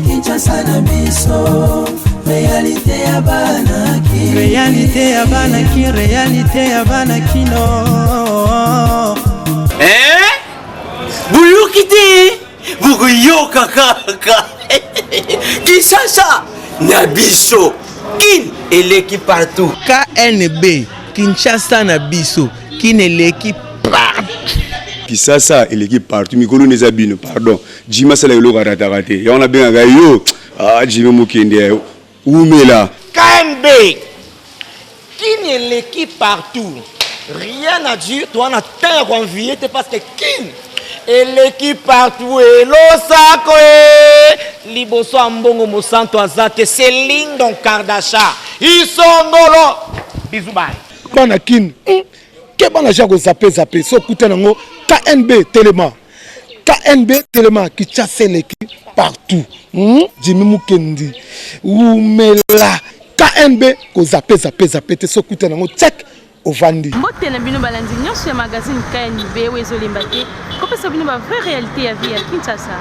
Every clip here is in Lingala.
Kinshasa na biso réalité ya banaki réalité ya banaki réalité ya banakino Buyukite bukuyoka kaka Kinshasa na biso kin eleki partout KNB Kinshasa na biso kin eleki partout Kinshasa eleki partout mikolo neza bino pardon Jima sala yolo raté ya on a bien yo Jima mukende umela KNB kin eleki partout rien à dire toi na terre envié parce que kin eleki partout et losako liboso ambongo mosanto azate Céline Don Kardasha isongolo bisous bye bana kin ke bana jako zape so kuta nango KNB Téléma qui chasse l'équipe partout. Jimmy Mukendi, Oumela, KNB, ko zape, te so kuta nango check au Vandi. Mbote na bino balandi nyonso ya magazine KNB wezolimbate, kopesa bino ba vraie réalité ya vie ya Kinshasa.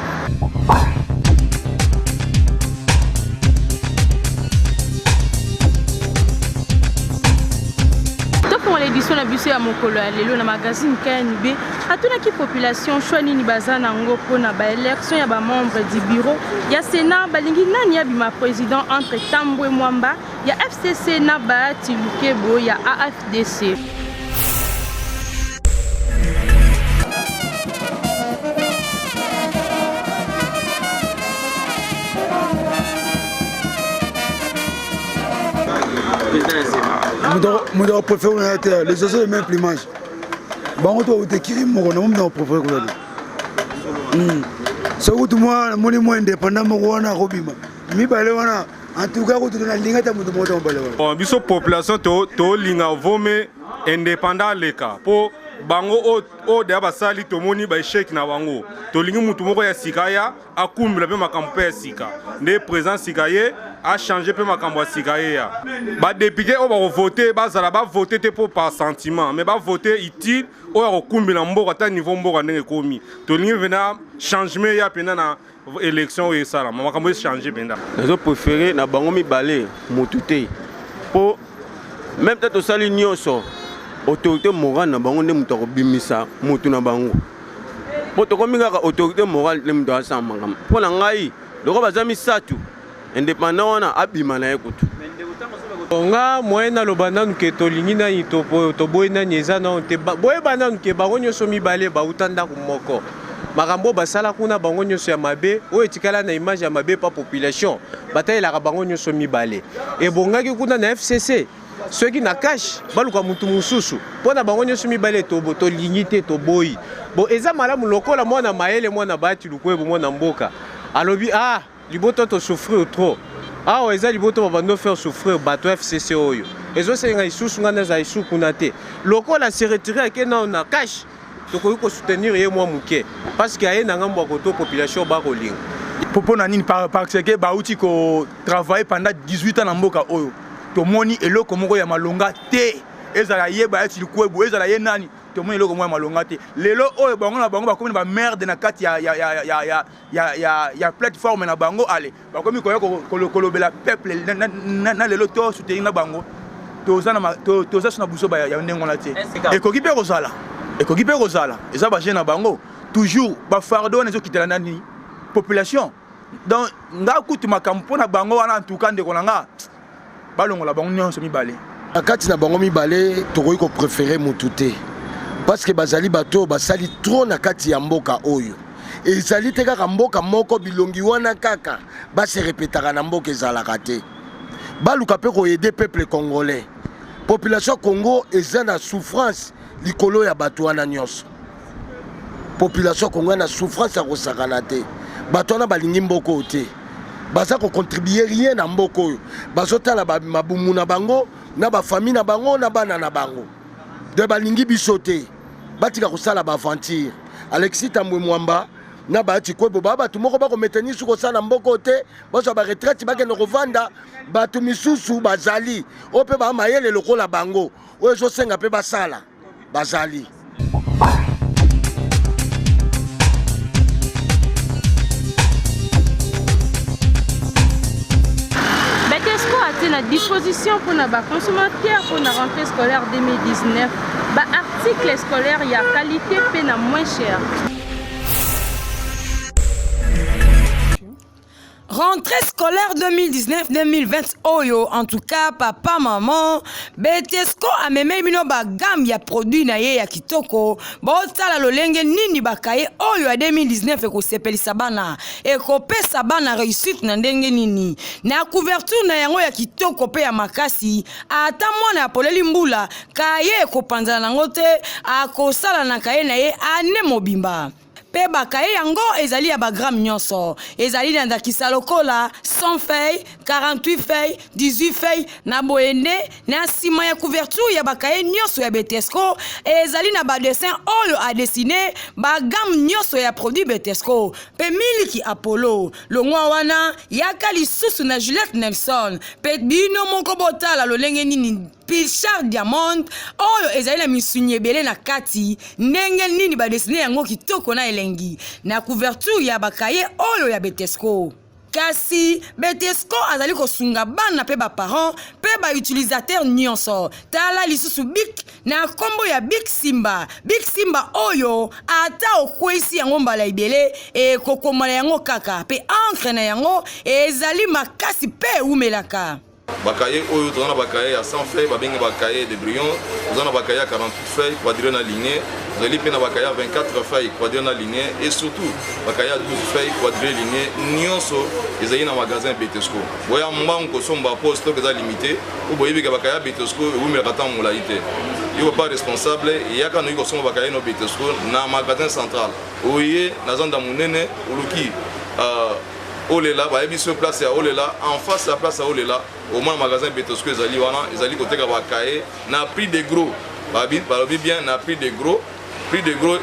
Pour l'édition de la bus à Mokolo, le magazine KNB a tout la population choisie ni bazana ngo pour na ba élection ya ba membre du bureau ya Sénat balingi nani ya bima président entre Tambwe Mwamba ya FCC na ba Tilukebo ya AFDC. Mon préféré on a été les oiseaux de même plumage. Bon toi tu kiri mon nom mon préféré quoi. Ça tout moi mon indépendant mon na robima. Mi balé wana en tout cas tu na linga ta mon balé. Bon biso population to linga vome indépendant leka po bango o de basali to moni ba échec na bango. To lingi mutu moko ya sikaya akumbela pe makampo ya sika. Ne présent sikaye a changé peu ma cambo ya ba député on va voter bazala ba voter te pour par sentiment mais ba voter utile o ya kokumbela mboka ta niveau mboka ndenge komi to lingi vena changement ya pena na élection et ça ma cambo changer penda les préféré na bango mi balé motute po même peut-être sali nyonso autorité morale na bango ne muto ko bimisa mutu na bango po to komi ka autorité morale le muto asamba ngam po na ngai loko bazami satu indépendant wana abima na ekutu nga moyena lobanda nke tolingi na to boyena nyeza na te boye bana nke bango nyoso mibale ba utanda ku moko makambo basala kuna bango nyoso ya mabe o etikala na image ya mabe pa population batayela ka bango nyoso mibale e bongaki kuna na FCC ceux qui na cash baluka mutu mususu pona bango nyoso mibale to lingi te to boyi bo eza malamu lokola mwana maele mwana bati lukwebo mwana mboka alobi liboto to souffrir trop eza liboto ba no faire souffrir bato FCC oyo ezo senga isusu ngana za isu kuna te lokola se retirer ke na cash to ko soutenir ye moi muke parce que ayena ngambo ko to population ba ko linga popo na nini parce que ba uti ko travailler pendant 18 ans na mboka oyo to moni eloko moko ya malonga te ezala yeba eti likwebo ezala ye nani to moni eloko moko ya malonga te lelo oyo bango na bango ba komi ba merde na kati ya plateforme na bango ale ba komi ko kolobela peuple na lelo to soutenir na bango to za na buso ba ya ndengo na te ekoki pe kozala eza ba jeune na bango toujours ba fardeau na zo kitela nani population donc nga kutu makampo na bango wana en tout cas ndeko nanga balongola bango nyonso mibale akati na bango mibale tokoki ko préférer mutute parce que bazali bato basali trop na kati ya mboka oyo ezali te kaka mboka moko bilongi wana kaka base répétaka na mboka ezalaka te baluka pe ko aider peuple congolais population Congo eza na souffrance likolo ya bato wana nyonso population Congo na souffrance ya kosakana te bato wana balingi mboko te baza ko contribuer rien na mboko oyo bazotala mabumu na bango na ba famille na bango na bana na bango de balingi biso te batika kosala ba aventure Alexis Tambwe Mwamba na baati kwebo bato moko bako meteni su kosala mboko te bazo ba retraite bakende kovanda bato misusu bazali ope ba mayele lokola bango oyo ezosenga mpe basala bazali. Betesco a été à disposition pour les consommateurs pour la rentrée scolaire 2019. Article scolaire, il y a qualité et moins cher. Rentrée scolaire 2019-2020, oyo, en tout cas, papa, maman, Betesco a même mis ba gamme ya produit na ye ya kitoko, botala lolenge nini bakaye oyo ya 2019 eko sepeli sabana, eko pe sabana réussite na ndenge nini, na couverture na yango ya kitoko pe ya makasi, ata mwana ya poleli mbula, kaye eko panzala nango te, ako sala na kaye na ye ane mobimba. Pe bakaye yango ezali ya bagram nyonso. Ezali na ndakisa lokola 100 feuilles, 48 feuilles, 18 feuilles na boende na sima ya couverture ya bakaye nyonso ya Betesco. Ezali na ba dessin oyo a dessiner bagam nyonso ya produit Betesco. Pe miliki Apollo, longwa wana yaka lisusu na Juliette Nelson. Pe bino moko botala lolenge nini Pichard Diamond oyo ezali na misunye bele na kati ndenge nini ba dessiner yango kitoko na elengi na couverture ya bakaye oyo ya Betesco. Kasi Betesco azali kosunga bana pe ba parents pe ba utilisateur nyonso tala lisusu Bic na kombo ya Bic Simba oyo ata okwesi yango mbala ibele e kokomala yango kaka pe encre na yango ezali makasi pe umelaka. Bakaye oyo tozana bakaye ya 100 feuilles babengi bakaye de brillant, tozana bakaye ya 48 feuilles quadrillé na lignée, tozali pe na bakaye ya 24 feuilles quadrillé na lignée et surtout bakaye ya 12 feuilles quadrillé lignée nyonso ezali na magasin Betesco. Boya mbango kosomba po stock eza limité ou boyebi ka bakaye ya Betesco ewumelaka ta molai te. Yo pas responsable yaka no kosomba bakaye no Betesco na magasin central. Oye na zanda munene uluki Olela, bah ebi sur place à Olela, en face la place à Olela, au moins le magasin Betesco ezali wana, ezali côté kabakaye, na prix de gros, bah bien na prix de gros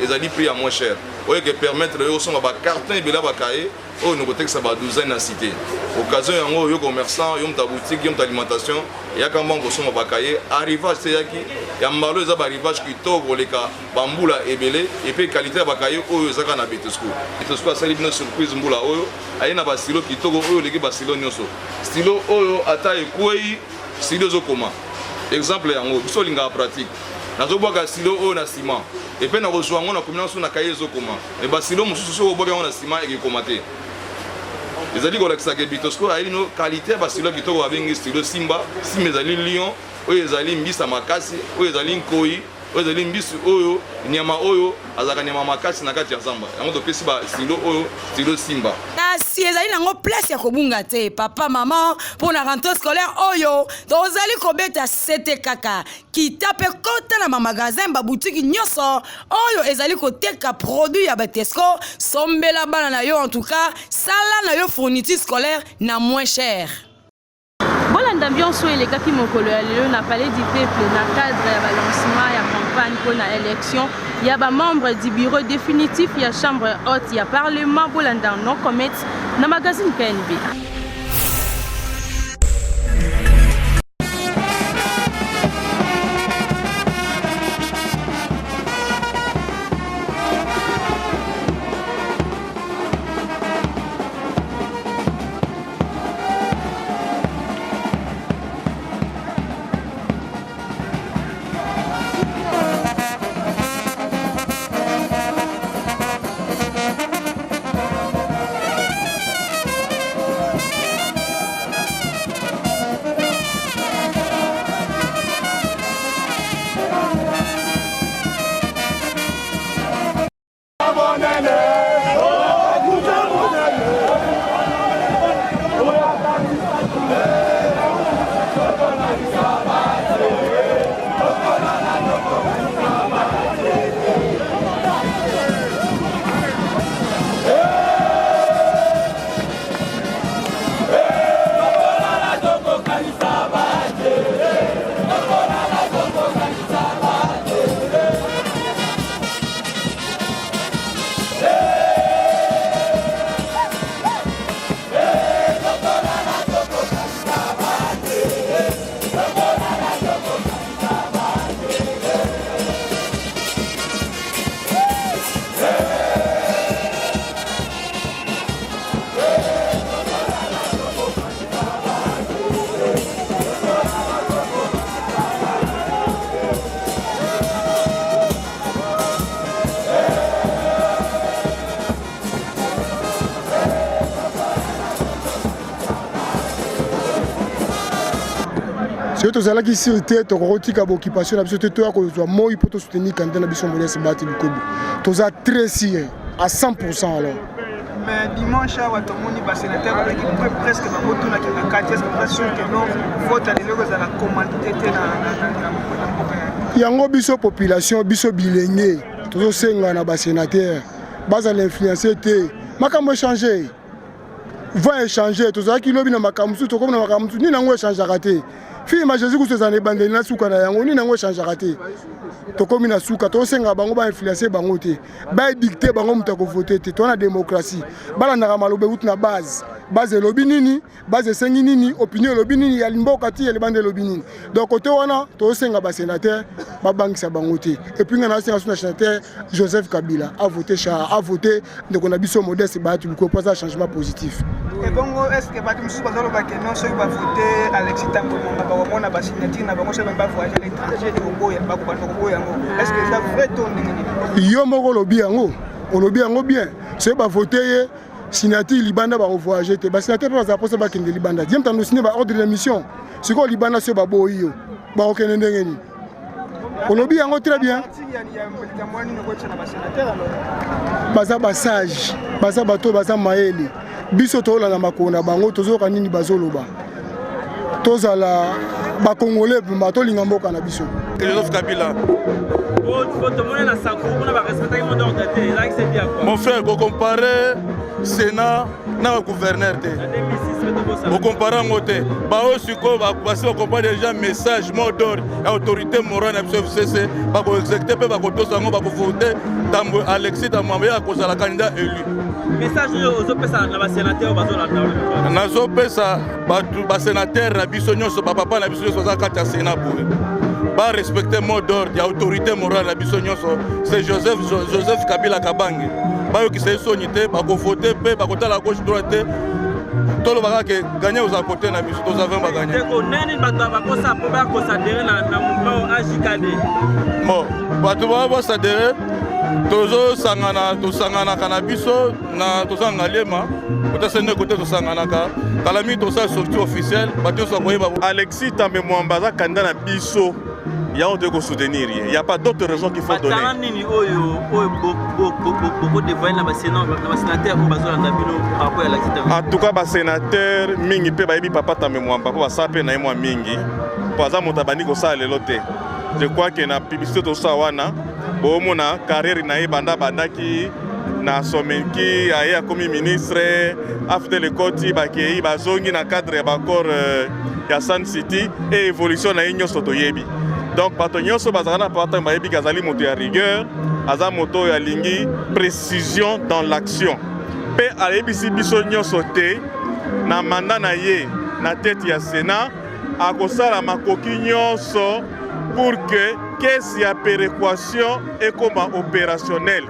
ezali prix à moins cher. Oye que permettre yo son ba carton ebela bakaye, oh nous côté que ça ba douzaine na cité. Occasion yango yo commerçant, yo ta boutique, yo ta alimentation, ya kamba ngo son bakaye, arrivage c'est yaki, ya mbalo eza ba arrivage qui togo leka bambula ebele et puis qualité bakaye oyo ezaka na Betesco. Betesco asali bino surprise mbula oyo. Aye na ba stylo kitoko oyo leki ba stylo nyonso. Stylo oyo ata ekwei stylo zokoma. Exemple yango biso linga pratique. Nazo boka stylo oyo na ciment. Et puis na kozwa ngo na combinaison na kaye zokoma. Et ba stylo mususu so boka ngo na ciment ekoma te. Ezali ko lakisa ke Betesco aye no qualité ba stylo kitoko ba bengi stylo Simba, Simba ezali lion, oyo ezali mbisa makasi, oyo ezali nkoi. Oyo ezali mbisu oyo nyama oyo azaka nyama makasi na kati ya zamba yango topesi ba stylo oyo stylo Simba. Kasi ezali nango place ya kobunga te papa maman pour la rentrée scolaire oyo tozali kobeta sete kaka kitape kota na magasin ba boutique nyonso oyo ezali koteka produit ya Betesco sombela bana na yo en tout cas sala na yo fourniture scolaire na moins cher. Bolanda ambiance oyo elekaki mokolo ya lelo na palais du peuple na cadre ya balancement ya campagne pour la élection ya ba membre du bureau définitif ya chambre haute ya parlement bolanda no comment na magazine KNB. soki tozalaki sur te tokokotika baoccupation na biso te toya kozwa moi mpo tosoutenir candidat na biso Modeste Bahati Lukwebo toza très sûr à 100% alors. Mais dimanche, les sénateurs ont presque la carte. Est-ce que vous êtes sûr que non, vote à l'élection de la commandité yango biso population, biso bilenge, tous ces sénateurs, base à l'influencer, makambo changer. Va échanger, tous ceux qui lobby na makamsu, tout comme na makamsu, ni nango échanger raté. Fille ma Jésus que ces bandé na suka na yango ni nango échanger raté. To comme na suka, to senga bango ba influencer bango te. Ba dicter bango mutako voter te. To na démocratie. Bala na malobe out na base. Base lobby nini, base sengi nini, opinion lobby nini ya limboka ti ya bande lobby nini. Donc côté wana to senga ba sénateur, ba bangisa bango te. Et puis ngana senga suna sénateur Joseph Kabila a voté donc on a biso Modeste Bahati Lukwebo pour un changement positif. Et bon, est-ce que Bahati Lukwebo non ceux qui va voter Alexis Tambo on a ba signature na bango ceux qui va voyager à l'étranger de Oboya ba ko Oboya yango. Est-ce que ça vrai ton nini? Yo moko lobby yango. On lobby yango bien. C'est ba voter signature libanda ba voyager te ba signature pas za posa ba kende libanda diem tando signer ba ordre de mission siko libanda so ba boyo ba okene ndenge ni on lobby yango très bien baza ba sage baza bato baza maele biso tola na makona bango tozoka nini bazoloba tozala ba congolais ba tolinga mboka na biso Joseph Kabila. Mon frère, vous comparez Sénat na gouverneur. Vous comparez en côté. Vous comparez déjà message, mot d'ordre, autorité morale, FCC, vous exécuter, vous voter, Alexis Tambo à cause de la candidat élu. Message aux opérateurs sénateurs, aux opérateurs sénateurs, papa na biso so za kata Sénat pour ba respecter mot d'ordre ya autorité morale na biso nyonso c'est Joseph Kabila Kabange ba yo ki se sonité ba ko voter pe ba ko tala gauche droite tolo ba ka gagner aux à côté na biso to avons ba gagner ko nani ba ko sa po ba ko sa derrière na mouvement AJKD bon ba to ba sa derrière tozo sangana kana biso na to sanga lema to sene côté to sangana ka kalami to sa sortie officielle ba to so boye ba Alexis Tambe Mwamba za candidat na biso ya on doit soutenir il y a pas d'autres raisons qu'il faut donner nini oyo beaucoup de voix na ba sénateur ko bazola na bino après Alexis Tambe en tout cas ba sénateur mingi pe ba yebi papa Tambe Mwamba po ba sape na yemwa mingi po za motabani ko sa lelo te je crois que na publicité to sa wana bomona carrière na banda bandaki na somenki aya comme ministre after le koti bakei bazongi na cadre ba corps ya Sun City et évolution na inyo soto yebi donc patonyo so bazana pata mayebi kazali moto ya rigueur aza moto ya lingi précision dans l'action pe ayebisi biso nyonso te na mandat na ye na tête ya Sénat akosala makoki nyonso pour que caisse ya péréquation et comme opérationnel.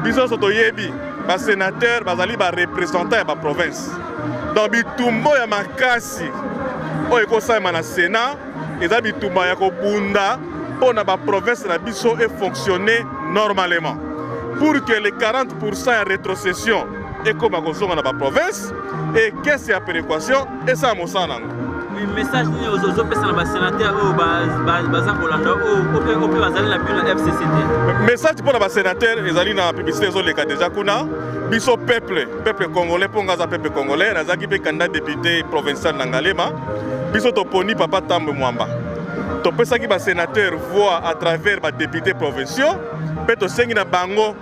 Biso soto yebi ba sénateur bazali ba représentant ya ba province. Donc bitumbo ya makasi o ekosama na Sénat eza bitumba ya kobunda pona ba province na biso et fonctionner normalement. Pour que les 40% ya rétrocession et comme akosonga na ba province et caisse ya péréquation et ça mosana. Message aux autres sénateurs message pour les sénateurs ils allaient dans la publicité les cas déjà kuna biso peuple congolais pour ngaza peuple congolais nazaki pe candidat député provincial nangalema biso toponi papa Tambe Mwamba to pesa ki ba sénateur voix à travers ba député provinciaux pe to sengi na bango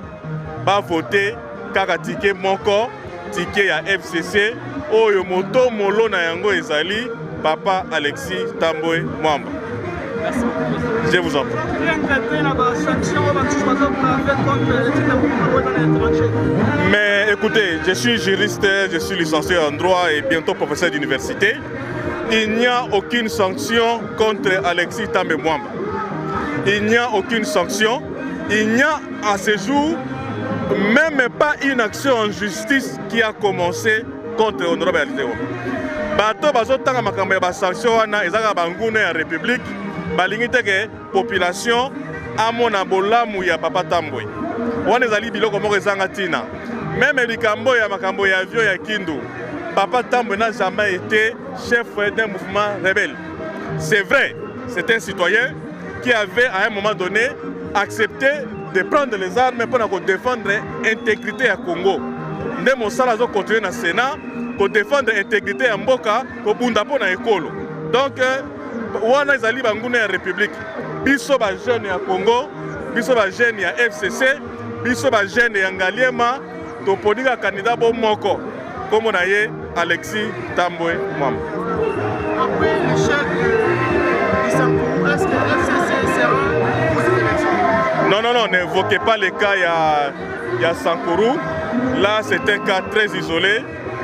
ba voter kaka ticket moko ticket ya FCC oyo moto molo na yango ezali Papa Alexis Tambo Mwamba. Merci beaucoup. Je vous en prie. Mais écoutez, je suis juriste, je suis licencié en droit et bientôt professeur d'université. Il n'y a aucune sanction contre Alexis Tambe Mwamba. Il n'y a aucune sanction. Il n'y a à ce jour même pas une action en justice qui a commencé contre Honorable Alexis. Bato bazotanga makambo ya basanction wana ezaka banguna ya république balingi teke population amona bolamu ya papa Tambwe wana ezali biloko moko ezanga tina même likambo ya makambo ya avion ya Kindu papa Tambwe n'a jamais été chef d'un mouvement rebelle c'est vrai, c'est un citoyen qui avait à un moment donné accepté de prendre les armes pour défendre l'intégrité à Congo. Nous avons continué dans le Sénat pour défendre l'intégrité à Mboka pour Bundapo dans l'école. Donc, wana ezali banguna ya République. Biso ba jeune ya Congo, biso ba jeune ya FCC, biso ba jeune ya Ngaliema, to podinga candidat bo moko. Comme on a eu Alexis Tambwe Mwamba. Après l'échec de Sankourou, est-ce que FCC sera pour cette élection? Non, n'évoquez pas le cas il y a Sankourou. Là, c'est un cas très isolé.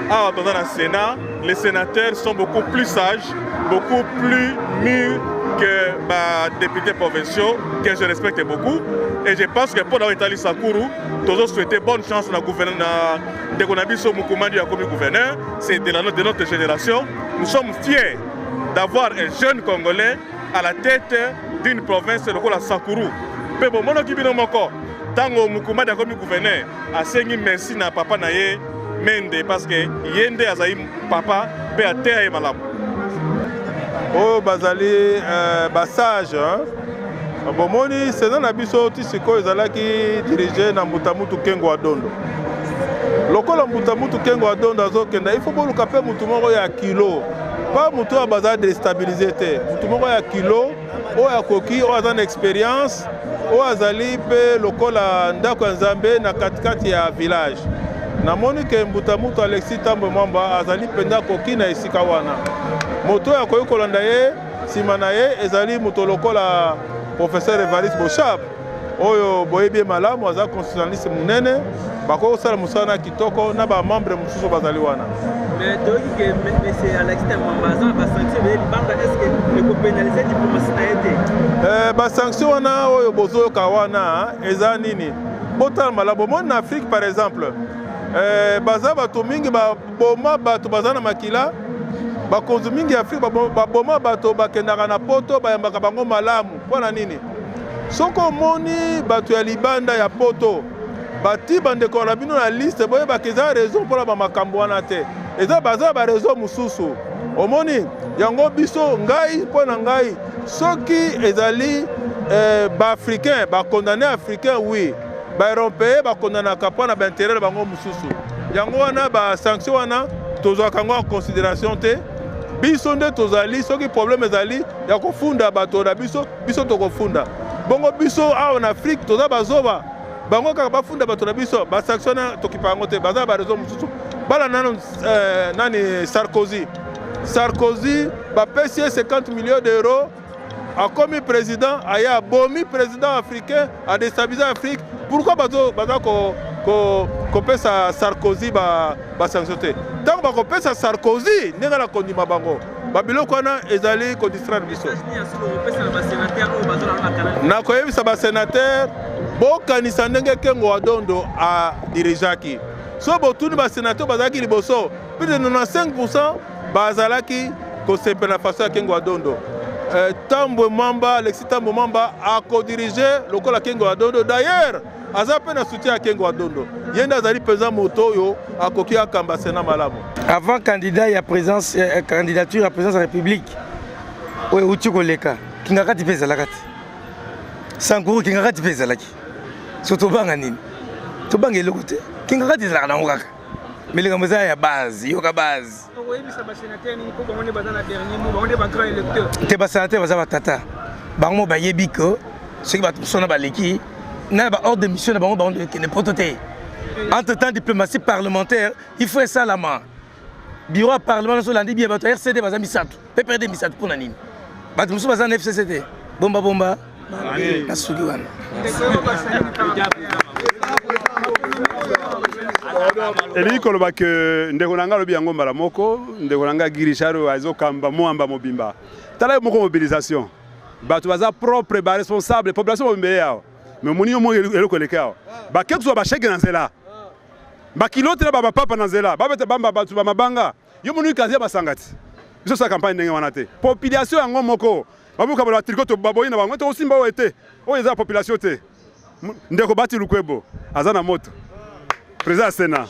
Ah, dans le Sénat, les sénateurs sont beaucoup plus sages, beaucoup plus mûrs que les députés provinciaux, que je respecte beaucoup. Et je pense que pour l'Italie Sankourou, tous souhaiter bonne chance dans le gouvernement de Konabiso Mukumandi comme gouverneur. C'est de notre génération. Nous sommes fiers d'avoir un jeune Congolais à la tête d'une province de la Sankourou. Mais bon, moi, je suis encore. Tango Mukumadi comme gouverneur, a saigné merci na papa naye mende parce que yende azaï papa pe a terre malam. Oh bazali basage bon moni c'est dans abiso tisiko ezalaki diriger na Mbutamutu Kengo Adondo. Lokola Mbutamutu Kengo Adondo azokenda il faut boluka pe mutu moko ya kilo. Pas mutu abaza déstabiliser te. Mutu moko ya kilo o ya koki o azana expérience. O azali pe lokola ndako nzambe na katikati ya village. Namoni ke Mbutamutu Alexis Tambwe Mwamba azali penda koki na esika wana. Moto ya koyi kolanda ye sima na ye ezali moto lokola professeur Evariste Bochab. Oyo boyebi malamu aza constitutionnaliste munene bako osala musana kitoko na ba membre mususu bazali wana. Mais donc que monsieur Alexis Tambwe Mwamba ba sanction de libanga est-ce que le pénaliser diplomatie na été? Ba sanction wana oyo bozo kawana eza nini? Botal malabo mon Afrique par exemple. Baza bato mingi ba boma bato bazana makila ba konzumingi Afrique ba boma bato bakendaka na poto bayambaka bango malamu pona nini? Soko moni bato ya libanda ya poto bati bandeko na bino na liste boye bakeza raison pour ba makambo wana te. Eza baza ba raison mususu. Omoni yango biso ngai pona ngai soki ezali ba africain ba condamné africain oui. Ba européen ba condamné kapana ba intérêt bango mususu. Yango wana ba sanction wana tozwaka ngo en considération te. Biso nde tozali soki problème ezali ya kofunda bato na biso tokofunda. Bongo biso awa na Afrique toza bazoba bango kaka bafunda bato na biso ba sanction tokipango te baza ba raison mususu. Bala nani Sarkozy ba pesi 50 millions d'euros a commis président aya bomi président africain a déstabilisé l'Afrique. Pourquoi bazo ko pesa Sarkozy ba sanction te? Tant ba ko pesa Sarkozy nenga na kondima bango. Babiloko wana ezali ko distraire biso. Na ko yebisa ba sénateur bo kanisa ndenge Kengo Adondo a dirigeaki. So botuni ba sénateur bazaki liboso plus de 95% bazalaki ko sepela faso ya Kengo Adondo. Tambwe Mwamba, Alexis Tambwe Mwamba a co-dirigé lokola Kengo Adondo. D'ailleurs, aza pe na soutien à Kengo Adondo. Yenda azali président motoyo a koki akamba Sénat malamu. Avant candidat ya présence candidature à présidence de la République. Oye uti koleka. Kingakati pesa lakati. Sankourou kingakati pesa laki. Soto banga nini? To banga eloko te. Kingakati zala na ngaka. Mais les gamins ya base, yoka base. Te ba sénateur baza batata. Bango ba yebiko, ceux qui ba sona ba leki, na ba ordre de mission na bango qui ne prototé. Entre-temps diplomatie parlementaire, il faut ça la main. Bureau parlement sur l'andi bien bato RCD baza misatu. PPD misatu pour nani. Bato musu baza na FCCT. Bomba. Kasugi wana. Eli koloba ke ndeko nanga lobi yango mbala moko ndeko nanga Girisharo azokamba Mwamba mobimba tala moko mobilisation bato baza propre ba responsable population mobimba yao mais moni yo mo eloko lekao ba ketu ba cheke na nzela ba kilote na ba papa na nzela ba beta bamba bato ba mabanga yo moni kazi ba sangati biso sa campagne ndenge wana te population yango moko babuka ba trikoto baboyi na bango to osimba o ete o eza population te ndeko bati lukwebo azana moto président du Sénat.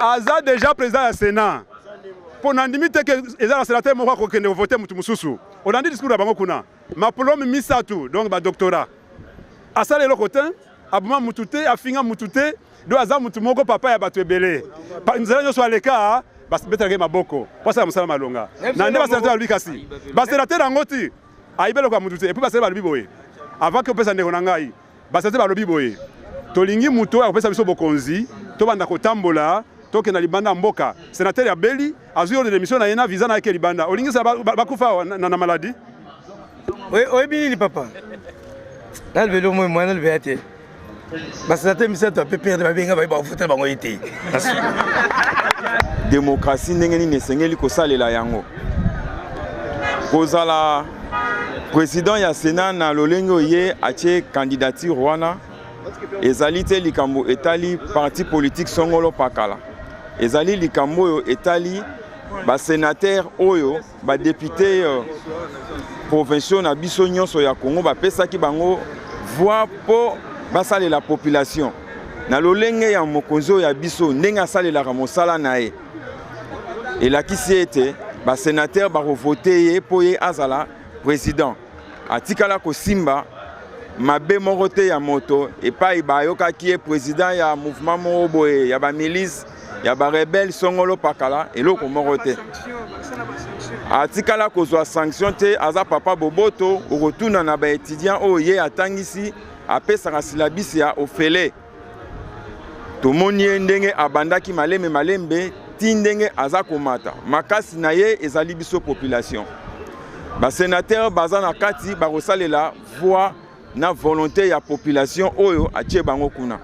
Aza déjà président du Sénat. mpo na ndimi te ke eza na sénateur moko akokende kovote motu mosusu olandi discours na bango kuna mapolome misato donc badoctorat asala eloko te aboma mutu te afinga mutu te do aza mutu moko papa ya bato ebele nzela nyonso aleka babetelaki maboko mpo asala mosala malonga na nde basénateur balobi kasi basénateur yango ti ayibeloko ya mutu te epui basénateur balobi boye avant ke opesa ndeko na ngai basénateur balobi boye tolingi mutu oyo akopesa biso bokonzi tobanda kotambola tokenda libanda mboka sénateur ya beli azwi ordre de mission na ye na visa na yeke libanda olingi sala bakufa na maladi oyebi nini papa nalobeli omoi mwa nalobeya te basénateur misato ape perde babenga baye bakofutela bango ye te démocratie ndenge nini esengeli kosalela yango kozala président ya sénat na lolenge oyo ye atie candidature wana ezali te likambo etali parti politique songolo pakala ezali likambo oyo etali basénateur oyo badepute provinciaux na biso nyonso ya Congo bapesaki bango voix mpo basalela population na lolenge ya mokonzi oyo ya biso ndenge asalelaka mosala na ye elakisi ete basénateur bakovote ye mpo ye azala président atikala kosimba mabe moko te ya moto epai bayokaki ye président ya mouvement moko boye ya bamilice ya barebele songolo pakala eloko moko te atikala kozwa sanction te aza papa boboto okotuna na baétudiant oyo ye atangisi apesaka silabisi ya ofele tomoni ye ndenge abandaki malembe ti ndenge aza komata makasi na ye ezali biso population basénateur baza na kati bakosalela voix na volonté ya population oyo atie bango kuna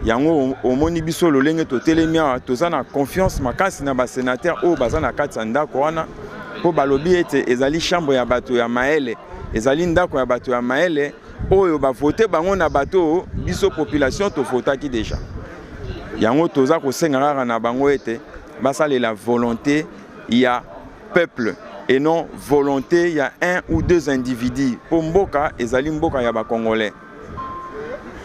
yango omoni biso lolenge totelemi awa toza na confiance makasi na basénateur oyo baza na kati ya ndako wana mpo balobi ete ezali chambre ya bato ya maele ezali ndako ya bato ya maele oyo bavote bango na bato biso population tovotaki deja yango toza kosenga kaka na bango ete basalela volonté ya peuple et non volonté ya un ou deux individus pour mboka ezali mboka ya bakongolais.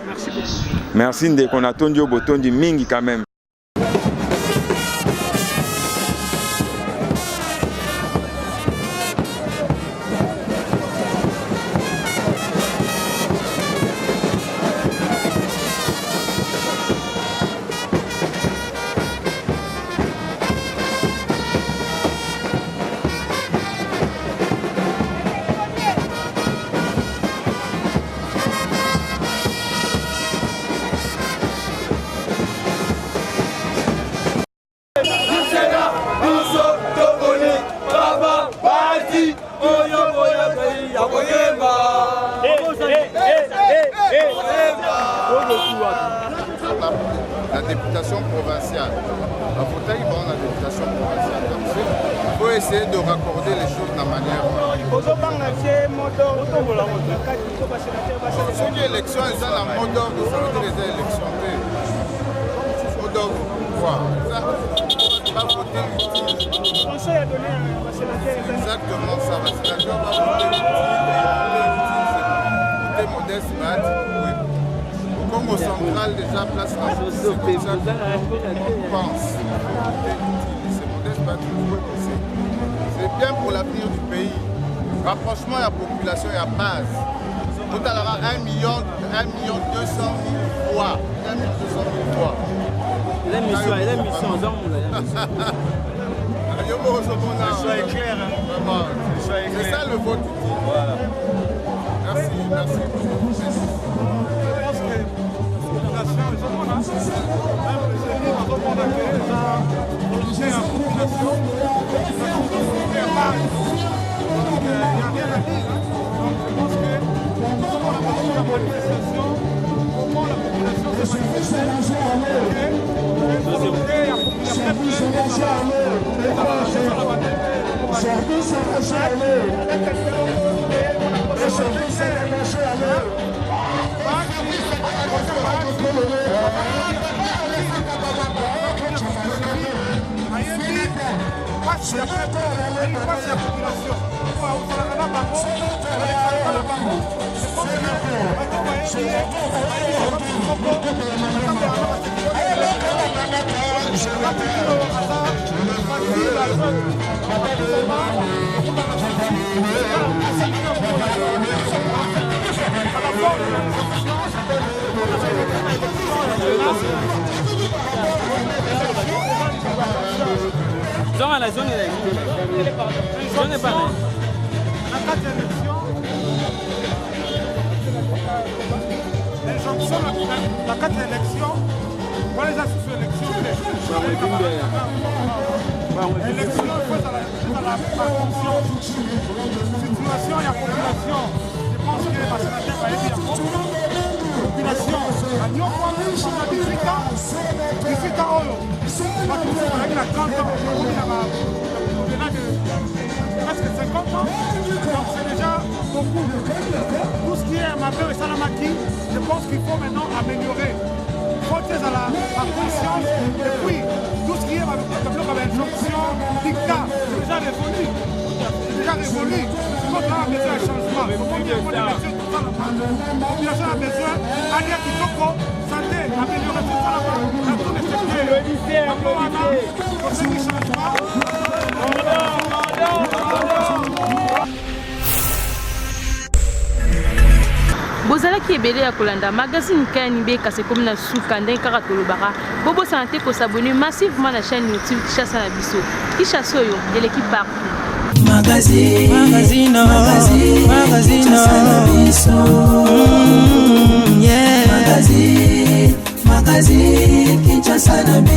Merci beaucoup. Merci ndeko na tondi o botondi mingi quand même. La députation provinciale. La fauteuil dans la députation provinciale. Il faut essayer de raccorder les choses de la manière. Ceux qui élections, ils ont la mode d'ordre de faire les élections. Mode d'ordre pour pouvoir. Pas voter utile. Exactement ça. Le sénateur va voter utile. Voter modeste, oui. Congo central déjà place la c'est comme ça qu'on pense. C'est modeste, pas toujours possible. C'est bien pour l'avenir du pays. Rapprochement de la population et à base. Tout à l'heure, 1 million 200 000 voix. 1 200 000 voix. Il a mission, c'est clair. C'est ça le vote utile. Voilà. Merci, merci. Zone la zone n'est pas la 4 élections, voilà les sous-élections. Élection, il faut à la fonction. Situation, il y a population. Je pense que les sénateurs va aider à population. À Nyon, on a 18 ans. 18 ans, avec la 30 ans, au-delà de presque 50 ans. Donc c'est déjà beaucoup. Tout ce qui est Mabé et Salamaki, je pense qu'il faut maintenant améliorer. Il faut être à la conscience. Et puis, tout ce qui est avec l'injonction, dictat, c'est déjà révolu. C'est déjà révolu. Il faut qu'on a besoin de changement. Il faut qu'on ait besoin de tout ça. La population a besoin d'aller à Kitoko, santé, améliorer tout ça dans tous les secteurs. Il faut que changement. bozalaki ebele ya kolanda magazine kani be kasi comme na suka ndenge kaka tolobaka bobosana te kosabone massivement na chaîne YouTube Kinshasa na biso Kinshasa oyo eleki partout magazine Kinshasa na biso